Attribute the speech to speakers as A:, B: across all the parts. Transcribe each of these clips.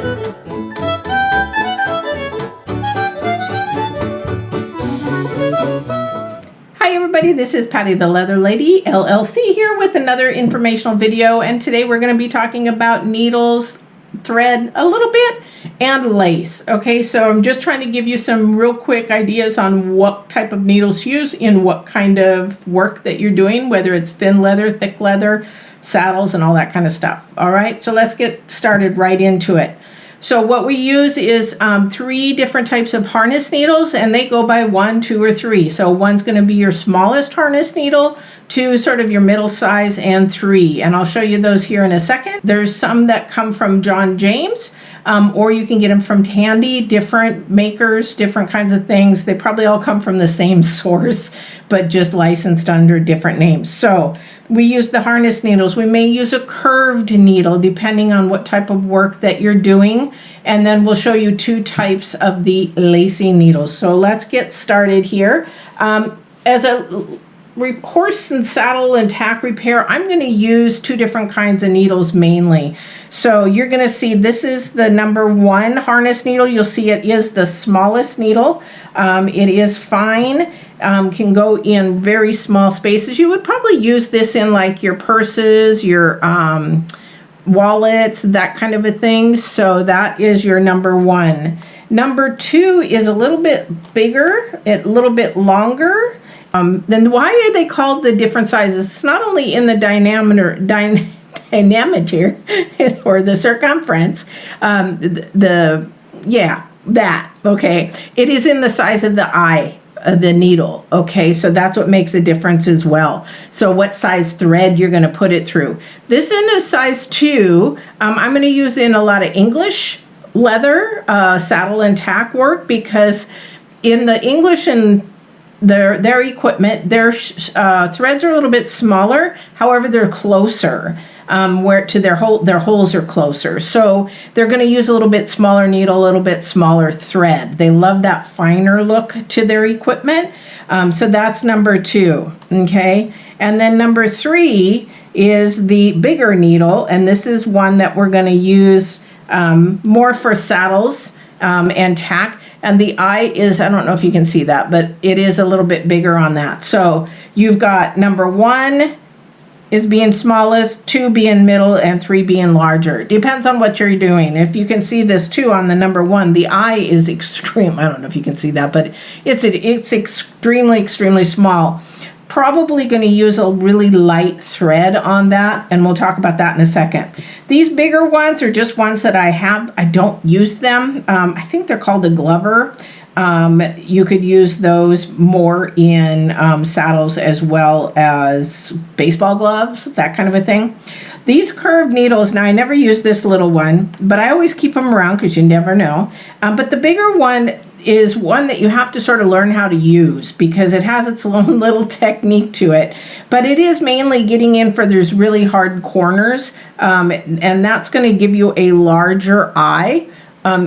A: Hi everybody, this is Patty the Leather Lady LLC here with another informational video, and today we're going to be talking about needles, thread a little bit, and lace. Okay, so I'm just trying to give you some real quick ideas on what type of needles to use in what kind of work that you're doing, whether it's thin leather, thick leather, saddles, and all that kind of stuff. All right, so let's get started right into it. So what we use is 3 different types of harness needles, and they go by 1, 2, or 3. So 1's going to be your smallest harness needle, 2 sort of your middle size, and 3. And I'll show you those here in a second. There's some that come from John James, or you can get them from Tandy, different makers, different kinds of things. They probably all come from the same source, but just licensed under different names. So we use the harness needles. We may use a curved needle depending on what type of work that you're doing. And then we'll show you 2 types of the lacy needles. So let's get started here. As a horse and saddle and tack repair, I'm going to use 2 different kinds of needles mainly. So you're going to see this is the number 1 harness needle. You'll see it is the smallest needle. It is fine. Can go in very small spaces. You would probably use this in like your purses, your wallets, that kind of a thing. So that is your number 1. Number 2 is a little bit bigger, a little bit longer. Then why are they called the different sizes? It's not only in the diameter or the circumference, okay. It is in the size of the eye of the needle, okay? So that's what makes a difference as well. So what size thread you're going to put it through. This in a size 2, I'm going to use in a lot of English leather, saddle and tack work, because in the English and their equipment, their threads are a little bit smaller. However, they're closer. Where to their holes are closer. So they're going to use a little bit smaller needle, a little bit smaller thread. They love that finer look to their equipment. So that's number 2. Okay. And then number 3 is the bigger needle. And this is one that we're going to use more for saddles and tack. And the eye is, I don't know if you can see that, but it is a little bit bigger on that. So you've got number 1 is being smallest, 2 being middle, and 3 being larger. Depends on what you're doing. If you can see this too on the number 1, the eye is extreme. I don't know if you can see that, but it's extremely small. Probably going to use a really light thread on that, and we'll talk about that in a second. These bigger ones are just ones that I have. I don't use them. I think they're called a Glover. You could use those more in saddles as well as baseball gloves, that kind of a thing. These curved needles, now I never use this little one, but I always keep them around because you never know. But the bigger one is one that you have to sort of learn how to use because it has its own little technique to it. But it is mainly getting in for those really hard corners, and that's going to give you a larger eye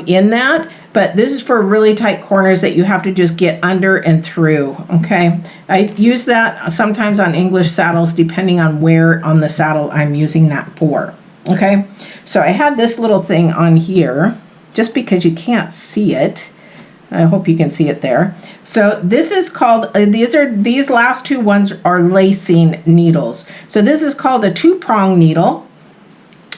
A: in that. But this is for really tight corners that you have to just get under and through, okay? I use that sometimes on English saddles depending on where on the saddle I'm using that for, okay? So I had this little thing on here just because you can't see it. I hope you can see it there. So this is called, these last 2 ones are lacing needles. So this is called a 2-prong needle.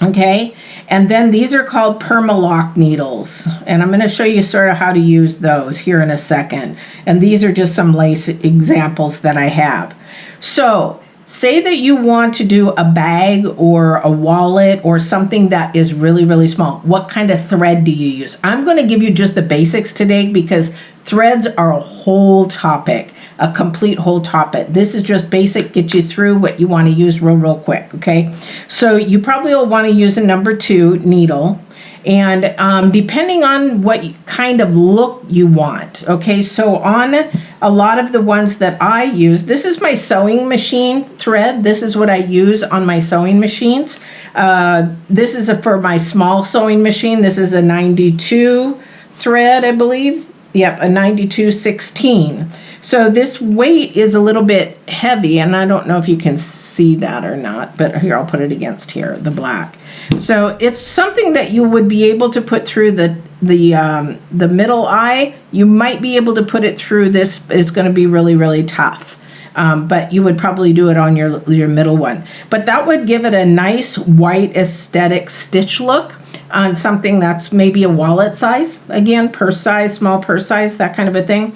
A: Okay, and then these are called Perma-lok needles, and I'm going to show you sort of how to use those here in a second. And these are just some lace examples that I have. So say that you want to do a bag or a wallet or something that is really small. What kind of thread do you use? I'm going to give you just the basics today because threads are a whole topic. A complete whole topic. This is just basic, get you through what you want to use real quick, okay? So you probably will want to use a number 2 needle, and depending on what kind of look you want, okay? So on a lot of the ones that I use, this is my sewing machine thread. This is what I use on my sewing machines. This is for my small sewing machine. This is a 92 thread, I believe. Yep, a 92/16. So this weight is a little bit heavy, and I don't know if you can see that or not, but here, I'll put it against here, the black. So it's something that you would be able to put through the middle eye. You might be able to put it through this, but it's going to be really, really tough. But you would probably do it on your middle one. But that would give it a nice white aesthetic stitch look on something that's maybe a wallet size, again, purse size, small purse size, that kind of a thing.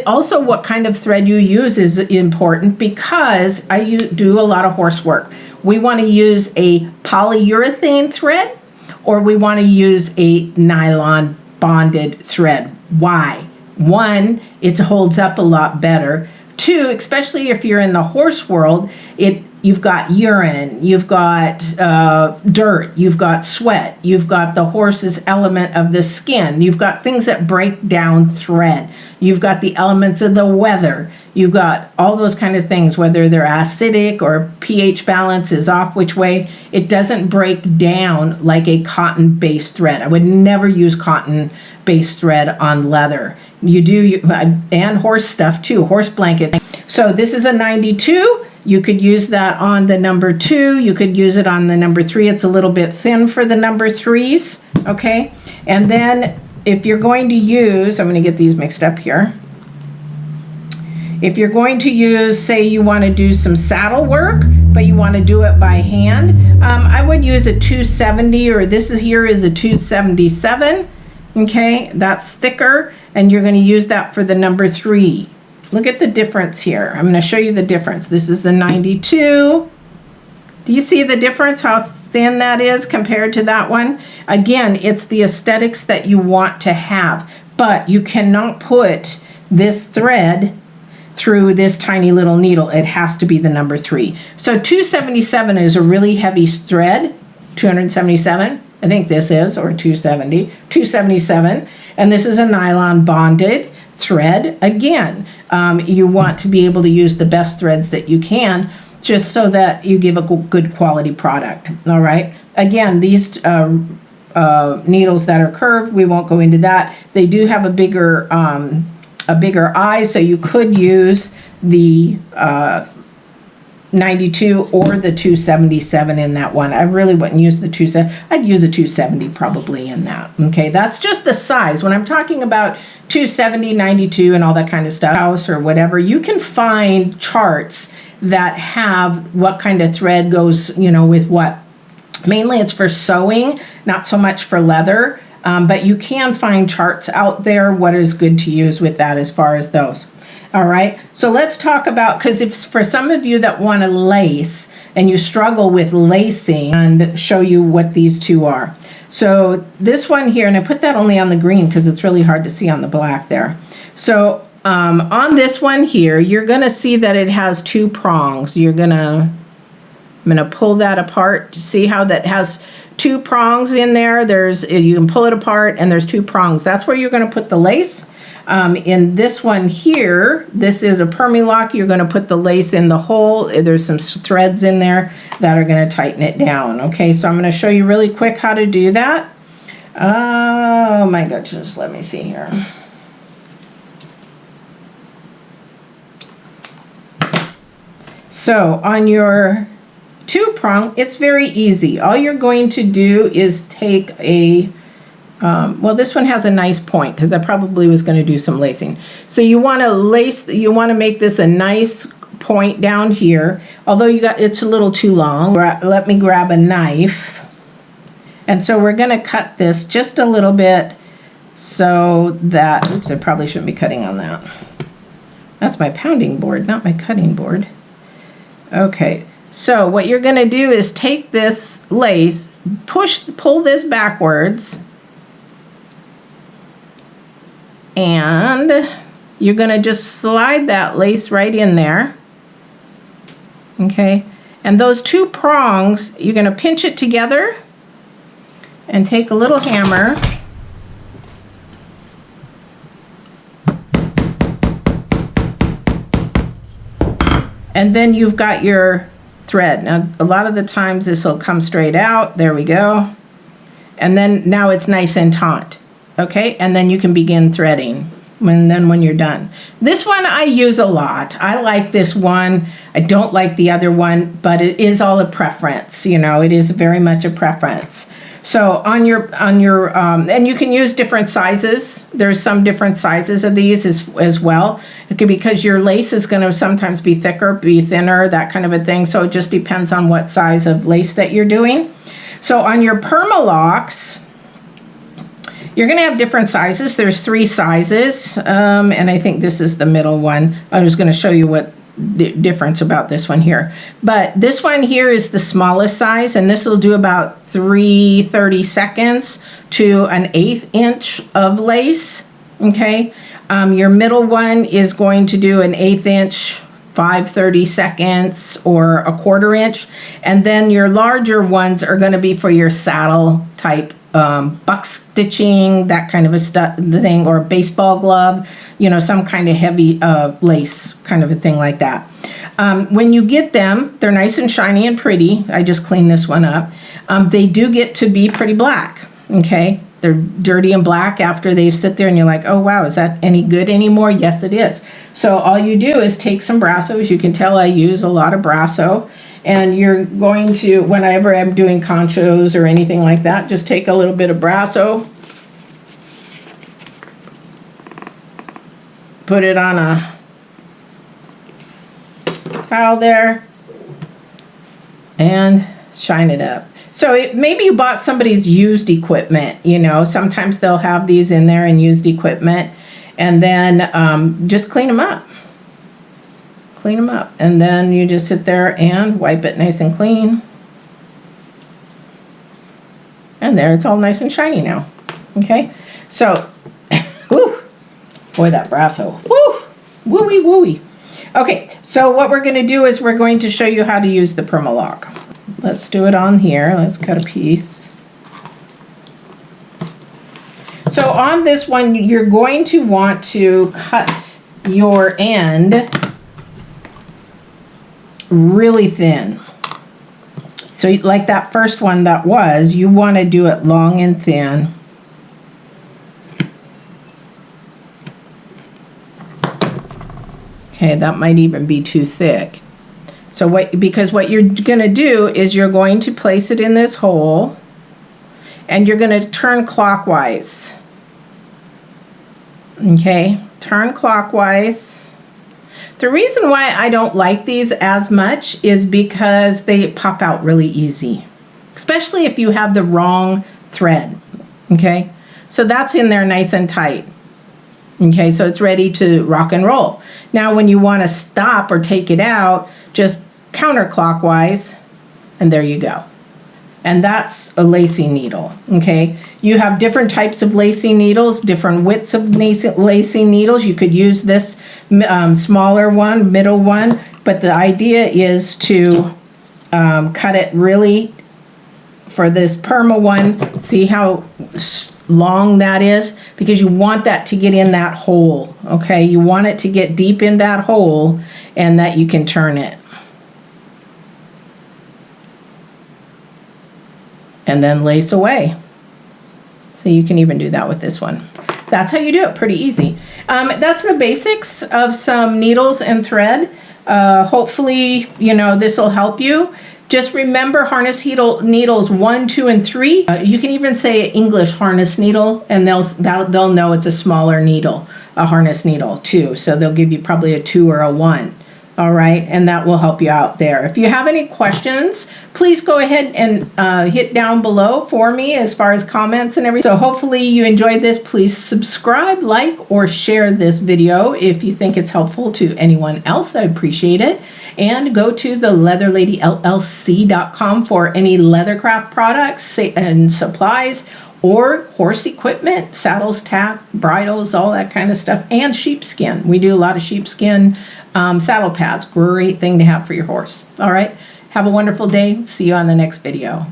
A: Also, what kind of thread you use is important, because I do a lot of horse work. We want to use a polyurethane thread, or we want to use a nylon bonded thread. Why? One, it holds up a lot better. Two, especially if you're in the horse world, you've got urine, you've got dirt, you've got sweat, you've got the horse's element of the skin, you've got things that break down thread, you've got the elements of the weather, you've got all those kind of things, whether they're acidic or pH balance is off which way. It doesn't break down like a cotton-based thread. I would never use cotton-based thread on leather. You do, and horse stuff too, horse blankets. So this is a 92. You could use that on the number 2. You could use it on the number 3. It's a little bit thin for the number 3s, okay? And then if you're going to use, I'm going to get these mixed up here. If you're going to use, say you want to do some saddle work, but you want to do it by hand, I would use a 270, or this here is a 277, okay? That's thicker, and you're going to use that for the number 3. Look at the difference here. I'm going to show you the difference. This is a 92. Do you see the difference, how thin that is compared to that one? Again, it's the aesthetics that you want to have, but you cannot put this thread through this tiny little needle. It has to be the number 3. So 277 is a really heavy thread. 277, I think this is, or 270, 277, and this is a nylon bonded thread. Again, you want to be able to use the best threads that you can, just so that you give a good quality product. All right. Again, these needles that are curved, we won't go into that. They do have a bigger eye, so you could use the 92 or the 277 in that one. I really wouldn't use the 270. I'd use a 270 probably in that. Okay, that's just the size. When I'm talking about 270, 92, and all that kind of stuff, house or whatever, you can find charts that have what kind of thread goes, with what. Mainly it's for sewing, not so much for leather, but you can find charts out there what is good to use with that as far as those. All right, so let's talk about, because if for some of you that want to lace and you struggle with lacing, and show you what these two are. So this one here, and I put that only on the green because it's really hard to see on the black there. So on this one here, you're going to see that it has 2 prongs. I'm going to pull that apart to see how that has 2 prongs in there. You can pull it apart, and there's 2 prongs. That's where you're going to put the lace. In this one here, this is a Perma-lok. You're going to put the lace in the hole. There's some threads in there that are going to tighten it down. Okay, so I'm going to show you really quick how to do that. Oh my goodness, let me see here. So on your 2-prong, it's very easy. All you're going to do is take a well, this one has a nice point because I probably was going to do some lacing. So you want to make this a nice point down here. Although it's a little too long. Let me grab a knife. And so we're going to cut this just a little bit so that, oops, I probably shouldn't be cutting on that. That's my pounding board, not my cutting board. Okay, so what you're going to do is take this lace, pull this backwards, and you're going to just slide that lace right in there. Okay, and those 2 prongs, you're going to pinch it together and take a little hammer and then you've got your thread. Now a lot of the times this will come straight out. There we go. And then now it's nice and taut. Okay, and then you can begin threading. And then when you're done. This one I use a lot. I like this one. I don't like the other one, but it is all a preference. You know, it is very much a preference. So on your and you can use different sizes. There's some different sizes of these as well. It could, because your lace is going to sometimes be thicker, be thinner, that kind of a thing. So it just depends on what size of lace that you're doing. So on your Perma-loks, you're going to have different sizes. There's 3 sizes, and I think this is the middle one. I was going to show you what difference about this one here. But this one here is the smallest size, and this will do about 3/32 to an 1/8 inch of lace. Okay, your middle one is going to do an 1/8 inch, 5/32 or a 1/4 inch, and then your larger ones are going to be for your saddle type, buck stitching, that kind of a thing, or a baseball glove, you know, some kind of heavy lace kind of a thing like that. When you get them, they're nice and shiny and pretty. I just cleaned this one up. They do get to be pretty black. Okay, they're dirty and black after they sit there, and you're like, oh wow, is that any good anymore? Yes, it is. So all you do is take some Brasso. As you can tell, I use a lot of Brasso. And you're going to, whenever I'm doing conchos or anything like that, just take a little bit of Brasso, put it on a towel there, and shine it up. So maybe you bought somebody's used equipment, you know, sometimes they'll have these in there and used equipment, and then just clean them up. Clean them up, and then you just sit there and wipe it nice and clean, and there, it's all nice and shiny now. Okay, so whoo, boy, that Brasso, woo, wooey wooey. Okay, so what we're going to do is we're going to show you how to use the Perma-lok. Let's do it on here. Let's cut a piece. So on this one, you're going to want to cut your end really thin. So like that first one that was, you want to do it long and thin. Okay, that might even be too thick. So because what you're going to do is you're going to place it in this hole, and you're going to turn clockwise. Okay, turn clockwise. The reason why I don't like these as much is because they pop out really easy, especially if you have the wrong thread. Okay, so that's in there nice and tight. Okay, so it's ready to rock and roll. Now when you want to stop or take it out, just counterclockwise, and there you go. And that's a lacing needle. Okay, you have different types of lacing needles, different widths of lacing needles. You could use this smaller one, middle one, but the idea is to cut it really, for this Perma one, see how long that is, because you want that to get in that hole. Okay, you want it to get deep in that hole, and that you can turn it. And then lace away. So you can even do that with this one. That's how you do it, pretty easy. That's the basics of some needles and thread. Hopefully, you know, this will help you. Just remember harness needles 1, 2, and 3. You can even say English harness needle, and they'll know it's a smaller needle, a harness needle too. So they'll give you probably a 2 or a 1. All right, and that will help you out there. If you have any questions, please go ahead and hit down below for me as far as comments and everything. So hopefully you enjoyed this. Please subscribe, like, or share this video if you think it's helpful to anyone else. I appreciate it. And go to the leatherladyllc.com for any leathercraft products and supplies, or horse equipment, saddles, tack, bridles, all that kind of stuff, and sheepskin. We do a lot of sheepskin saddle pads. Great thing to have for your horse. All right, have a wonderful day. See you on the next video.